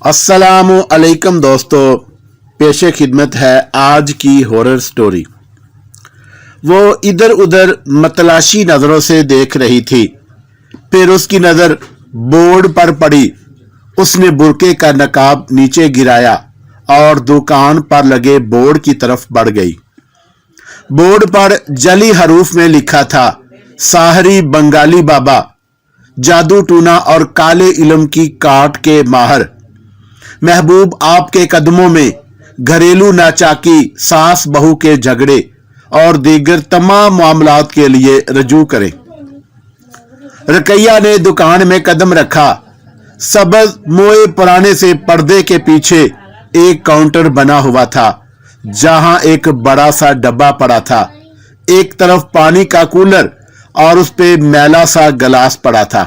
अस्सलामु अलैकुम दोस्तों, पेशे खिदमत है आज की हॉरर स्टोरी। वो इधर उधर मतलाशी नजरों से देख रही थी। फिर उसकी नजर बोर्ड पर पड़ी। उसने बुरके का नकाब नीचे गिराया और दुकान पर लगे बोर्ड की तरफ बढ़ गई। बोर्ड पर जली हरूफ में लिखा था, साहरी बंगाली बाबा, जादू टूना और काले इल्म की काट के माहर, महबूब आपके कदमों में, घरेलू नाचाकी, सास बहू के झगड़े और दीगर तमाम मामलात के लिए रजू करें। रकैया ने दुकान में कदम रखा। सबज मोए पुराने से पर्दे के पीछे एक काउंटर बना हुआ था, जहां एक बड़ा सा डब्बा पड़ा था। एक तरफ पानी का कूलर और उस पे मैला सा गिलास पड़ा था।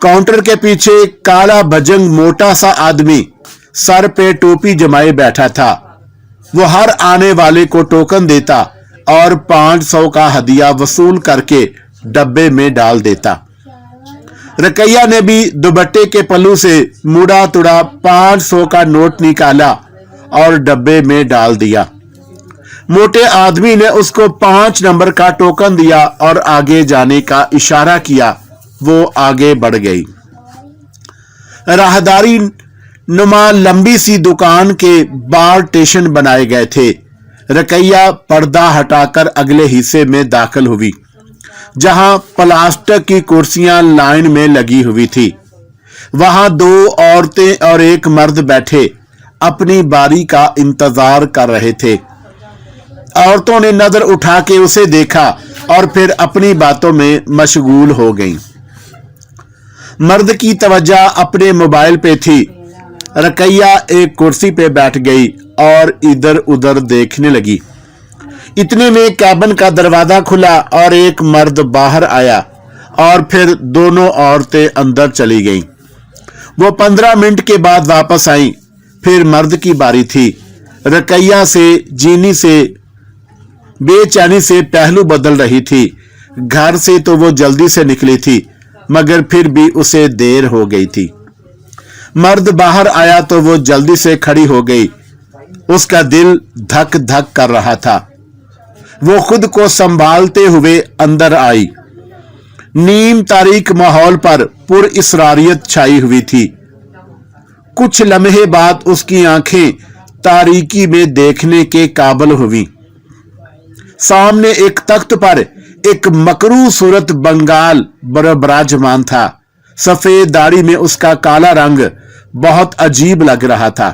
काउंटर के पीछे काला भजंग मोटा सा आदमी सर पे टोपी जमाए बैठा था। वो हर आने वाले को टोकन देता और 500 का हदिया वसूल करके डब्बे में डाल देता। रकैया ने भी दुपट्टे के पल्लू से मुड़ा तुड़ा 500 का नोट निकाला और डब्बे में डाल दिया। मोटे आदमी ने उसको 5 नंबर का टोकन दिया और आगे जाने का इशारा किया। वो आगे बढ़ गई। राहदारी नुमा लंबी सी दुकान के बार स्टेशन बनाए गए थे। रकैया पर्दा हटाकर अगले हिस्से में दाखिल हुई, जहां प्लास्टिक की कुर्सियां लाइन में लगी हुई थी। वहां 2 औरतें और एक मर्द बैठे अपनी बारी का इंतजार कर रहे थे। औरतों ने नजर उठा के उसे देखा और फिर अपनी बातों में मशगूल हो गईं। मर्द की तवज्जो अपने मोबाइल पे थी। रकैया एक कुर्सी पे बैठ गई और इधर उधर देखने लगी। इतने में कैबिन का दरवाजा खुला और एक मर्द बाहर आया और फिर दोनों औरतें अंदर चली गईं। वो 15 मिनट के बाद वापस आई। फिर मर्द की बारी थी। रकैया से जीनी से बेचैनी से पहलू बदल रही थी। घर से तो वो जल्दी से निकली थी, मगर फिर भी उसे देर हो गई थी। मर्द बाहर आया तो वो जल्दी से खड़ी हो गई। उसका दिल धक धक कर रहा था। वो खुद को संभालते हुए अंदर आई। नीम तारीख माहौल पर पुरइसरारियत छाई हुई थी। कुछ लम्हे बाद उसकी आंखें तारीकी में देखने के काबिल हुई। सामने एक तख्त पर एक मकरू सूरत बंगाल बराजमान था। सफेद दाढ़ी में उसका काला रंग बहुत अजीब लग रहा था।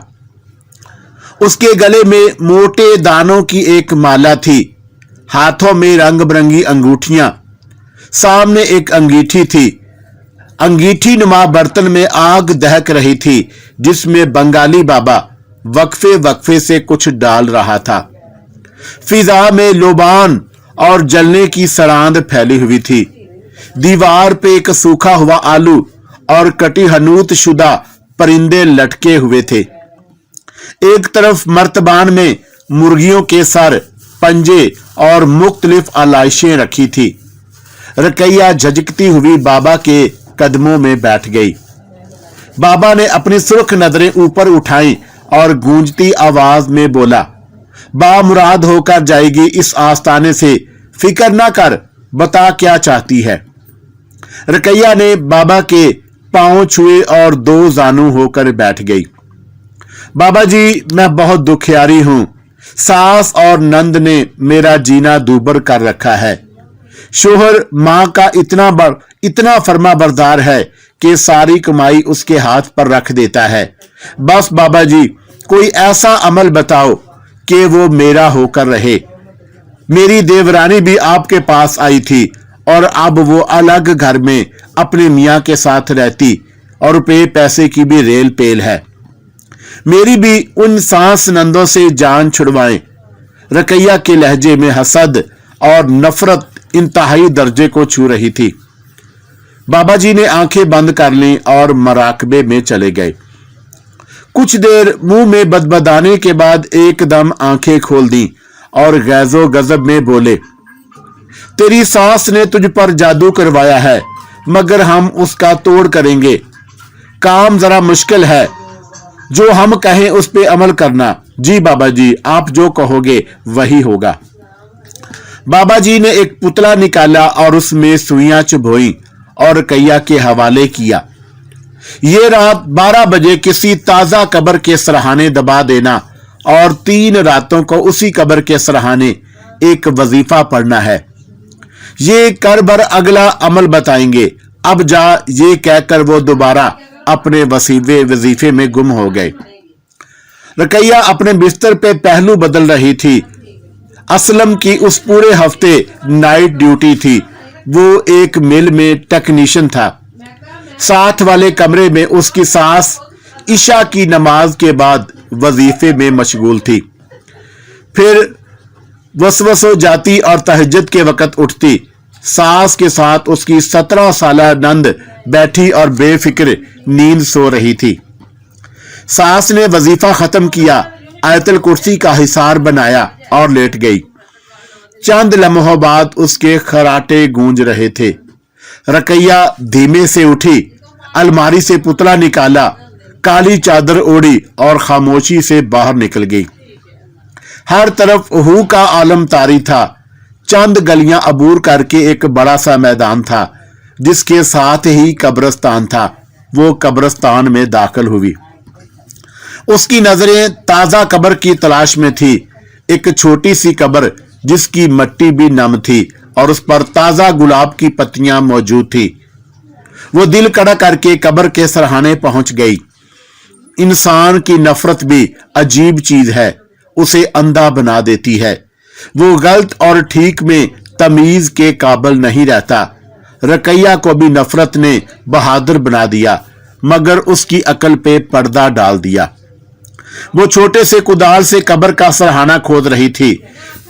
उसके गले में मोटे दानों की एक माला थी। हाथों में रंग बिरंगी अंगूठियां। सामने एक अंगीठी थी। अंगीठी नुमा बर्तन में आग दहक रही थी, जिसमें बंगाली बाबा वक्फे वक्फे से कुछ डाल रहा था। फिजा में लोबान और जलने की सड़ांध फैली हुई थी। दीवार पे एक सूखा हुआ आलू और कटी हनूत शुदा परिंदे लटके हुए थे। एक तरफ मर्तबान में मुर्गियों के सर, पंजे और मुख्तलिफ आलाइशें रखी थी। रकैया झिझकती हुई बाबा के कदमों में बैठ गई। बाबा ने अपनी सुर्ख नजरें ऊपर उठाई और गूंजती आवाज में बोला, बामुराद होकर जाएगी इस आस्ताने से, फिक्र ना कर, बता क्या चाहती है। रकैया ने बाबा के पांव छुए और 2 जानू होकर बैठ गई। बाबा जी, मैं बहुत दुखियारी हूं। सास और नंद ने मेरा जीना दूबर कर रखा है। शोहर मां का इतना फर्मा बरदार है कि सारी कमाई उसके हाथ पर रख देता है। बस बाबा जी, कोई ऐसा अमल बताओ कि वो मेरा होकर रहे। मेरी देवरानी भी आपके पास आई थी और अब वो अलग घर में अपने मियाँ के साथ रहती और रुपये पैसे की भी रेल पेल है। मेरी भी उन सांस नंदों से जान छुड़वाएं। रकैया के लहजे में हसद और नफरत इंतहाई दर्जे को छू रही थी। बाबा जी ने आंखें बंद कर लीं और मराकबे में चले गए। कुछ देर मुंह में बदबदाने के बाद एकदम आंखें खोल दी और गैजो गजब में बोले, तेरी सास ने तुझ पर जादू करवाया है, मगर हम उसका तोड़ करेंगे। काम जरा मुश्किल है, जो हम कहें उस पे अमल करना। जी बाबा जी, आप जो कहोगे वही होगा। बाबा जी ने एक पुतला निकाला और उसमें सुइयां चुभोई और रकैया के हवाले किया। ये रात 12 बजे किसी ताजा कब्र के सरहाने दबा देना और 3 रातों को उसी कब्र के सरहाने एक वजीफा पढ़ना है। ये कर भर अगला अमल बताएंगे। अब जा, ये कहकर वो दोबारा अपने वजीफे में गुम हो गए। रकैया अपने बिस्तर पे पहलू बदल रही थी। असलम की उस पूरे हफ्ते नाइट ड्यूटी थी। वो एक मिल में टेक्नीशियन था। साथ वाले कमरे में उसकी सास इशा की नमाज के बाद वजीफे में मशगूल थी। फिर वसवसो जाती और तहज्जुद के वक़्त उठती। सास के साथ उसकी 17 साला नंद बैठी और बेफिक्र नींद सो रही थी। सास ने वजीफा खत्म किया, आयतुल कुर्सी का हिसार बनाया और लेट गई। चंद लम्हों बाद उसके खराटे गूंज रहे थे। रकैया धीमे से उठी, अलमारी से पुतला निकाला, काली चादर ओढ़ी और खामोशी से बाहर निकल गई। हर तरफ हू का आलम तारी था। चंद गलियां अबूर करके एक बड़ा सा मैदान था जिसके साथ ही कब्रिस्तान था। वो कब्रिस्तान में दाखिल हुई। उसकी नजरें ताजा कब्र की तलाश में थी। एक छोटी सी कब्र जिसकी मिट्टी भी नम थी और उस पर ताजा गुलाब की पत्तियां मौजूद थी। वो दिल कड़ा करके कब्र के सरहाने पहुंच गई। इंसान की नफरत भी अजीब चीज है, उसे अंधा बना देती है। वो गलत और ठीक में तमीज के काबिल नहीं रहता। रकैया को भी नफरत ने बहादुर बना दिया, मगर उसकी अकल पे पर्दा डाल दिया। वो छोटे से कुदाल से कब्र का सरहाना खोद रही थी।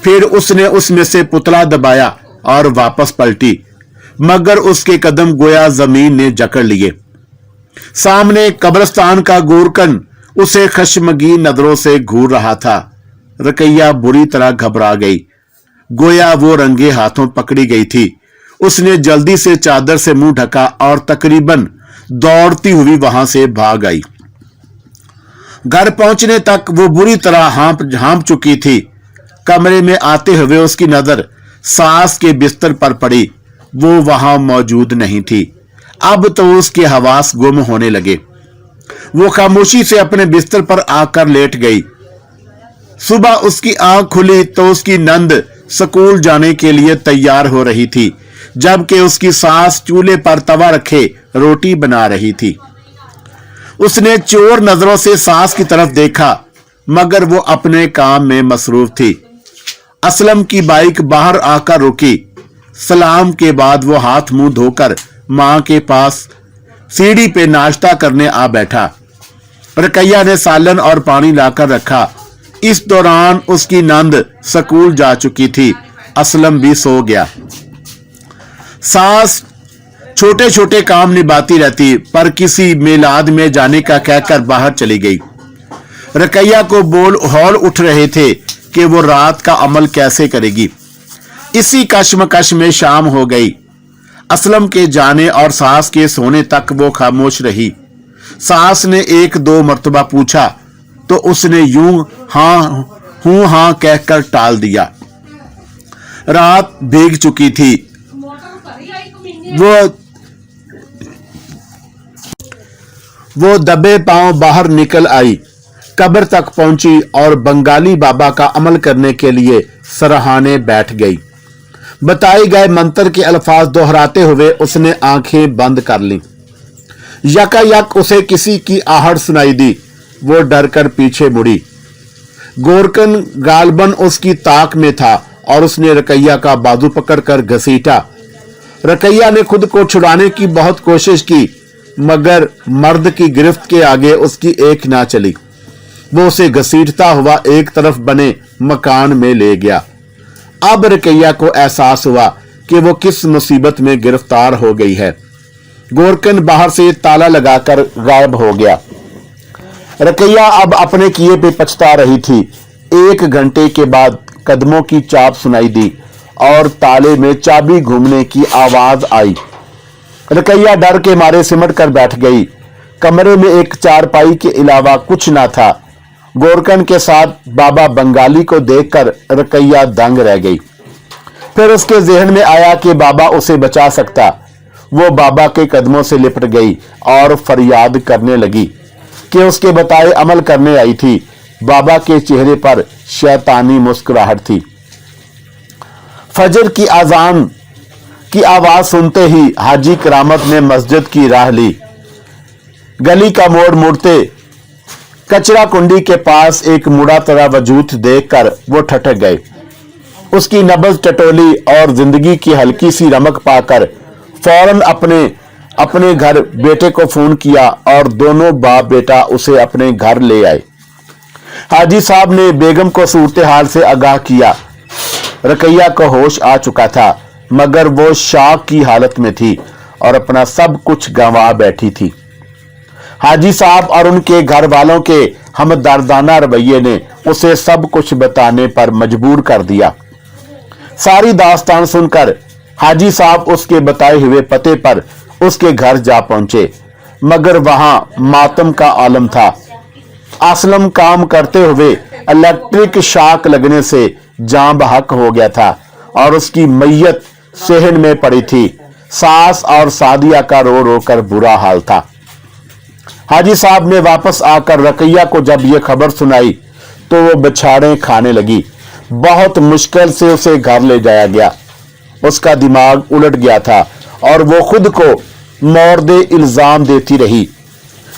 फिर उसने उसमें से पुतला दबाया और वापस पलटी, मगर उसके कदम गोया जमीन ने जकड़ लिए। सामने कब्रिस्तान का गोरकन उसे खश्मगीन नजरों से घूर रहा था। रकैया बुरी तरह घबरा गई, गोया वो रंगे हाथों पकड़ी गई थी। उसने जल्दी से चादर से मुंह ढका और तकरीबन दौड़ती हुई वहां से भाग आई। घर पहुंचने तक वो बुरी तरह हाँप चुकी थी। कमरे में आते हुए उसकी नजर सास के बिस्तर पर पड़ी। वो वहां मौजूद नहीं थी। अब तो उसके हवास गुम होने लगे। वो खामोशी से अपने बिस्तर पर आकर लेट गई। सुबह उसकी आंख खुली तो उसकी नंद स्कूल जाने के लिए तैयार हो रही थी, जबकि उसकी सास चूल्हे पर तवा रखे रोटी बना रही थी। उसने चोर नजरों से सास की तरफ देखा, मगर वो अपने काम में मसरूफ थी। असलम की बाइक बाहर आकर रुकी। सलाम के बाद वो हाथ मुंह धोकर मां के पास सीढ़ी पे नाश्ता करने आ बैठा। रकैया ने सालन और पानी लाकर रखा। इस दौरान उसकी नंद स्कूल जा चुकी थी। असलम भी सो गया। सास छोटे छोटे काम निभाती रहती, पर किसी मिलाद में जाने का कहकर बाहर चली गई। रकैया को बोल हौल उठ रहे थे कि वो रात का अमल कैसे करेगी। इसी कश्मकश में शाम हो गई। असलम के जाने और सास के सोने तक वो खामोश रही। सास ने 1-2 मर्तबा पूछा तो उसने यूं हाँ कहकर टाल दिया। रात भीग चुकी थी। वो दबे पांव बाहर निकल आई, कब्र तक पहुंची और बंगाली बाबा का अमल करने के लिए सरहाने बैठ गई। बताए गए मंत्र के अल्फाज दोहराते हुए उसने आंखें बंद कर ली। यकायक उसे किसी की आहट सुनाई दी। वो डर कर पीछे मुड़ी। गोरकन गालबन उसकी ताक में था और उसने रकैया का बाजू पकड़कर घसीटा। रकैया ने खुद को छुड़ाने की बहुत कोशिश की, मगर मर्द की गिरफ्त के आगे उसकी एक ना चली। वो उसे घसीटता हुआ एक तरफ बने मकान में ले गया। अब रकैया को एहसास हुआ कि वो किस मुसीबत में गिरफ्तार हो गई है। गोरकन बाहर से ताला लगाकर गायब हो गया। रकैया अब अपने किए पे पछता रही थी। 1 घंटे के बाद कदमों की चाप सुनाई दी और ताले में चाबी घूमने की आवाज आई। रकैया डर के मारे सिमट कर बैठ गई। कमरे में एक चारपाई के अलावा कुछ ना था। गोरकन के साथ बाबा बंगाली को देखकर रकैया दंग रह गई। फिर उसके जहन में आया कि बाबा उसे बचा सकता। वो बाबा के कदमों से लिपट गई और फरियाद करने लगी कि उसके बताए अमल करने आई थी। बाबा के चेहरे पर शैतानी मुस्कुराहट थी। फजर की अजान की आवाज सुनते ही हाजी करामत ने मस्जिद की राह ली। गली का मोड़ मुड़ते कचरा कुंडी के पास एक मुड़ा तड़ा वजूद देखकर वो ठठक गए। उसकी नब्ज टटोली और जिंदगी की हल्की सी रमक पाकर फौरन अपने घर बेटे को फोन किया और दोनों बाप बेटा उसे अपने घर ले आए। हाजी साहब ने बेगम को सूरत हाल से आगाह किया। रकैया को होश आ चुका था, मगर वो शॉक की हालत में थी और अपना सब कुछ गंवा बैठी थी। हाजी साहब और उनके घर वालों के हमदर्दाना रवैये ने उसे सब कुछ बताने पर मजबूर कर दिया। सारी दास्तान सुनकर हाजी साहब उसके बताए हुए पते पर उसके घर जा पहुंचे, मगर वहां मातम का आलम था। असलम काम करते हुए इलेक्ट्रिक शॉक लगने से जान बहक हो गया था और उसकी मैयत सेहन में पड़ी थी। सास और सादिया का रो रो कर बुरा हाल था। हाजी साहब ने वापस आकर रकैया को जब यह खबर सुनाई तो वो बछाड़े खाने लगी। बहुत मुश्किल से उसे घर ले जाया गया। उसका दिमाग उलट गया था और वो खुद को मौर्दे इल्जाम देती रही,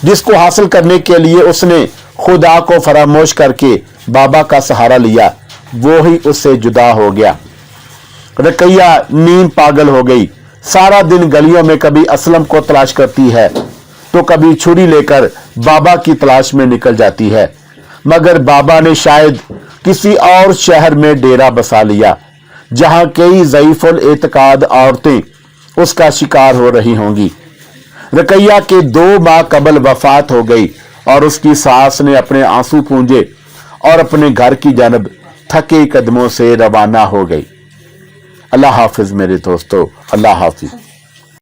जिसको हासिल करने के लिए उसने खुदा को फरामोश करके बाबा का सहारा लिया। वो ही उससे जुदा हो गया। रकैया नींद पागल हो गई। सारा दिन गलियों में कभी असलम को तलाश करती है तो कभी छुरी लेकर बाबा की तलाश में निकल जाती है, मगर बाबा ने शायद किसी और शहर में डेरा बसा लिया, जहां कई ज़ईफुल एतकाद औरतें उसका शिकार हो रही होंगी। रकैया के 2 माह कबल वफात हो गई और उसकी सास ने अपने आंसू पूंजे और अपने घर की जानब थके कदमों से रवाना हो गई। अल्लाह हाफिज मेरे दोस्तों, अल्लाह हाफिज।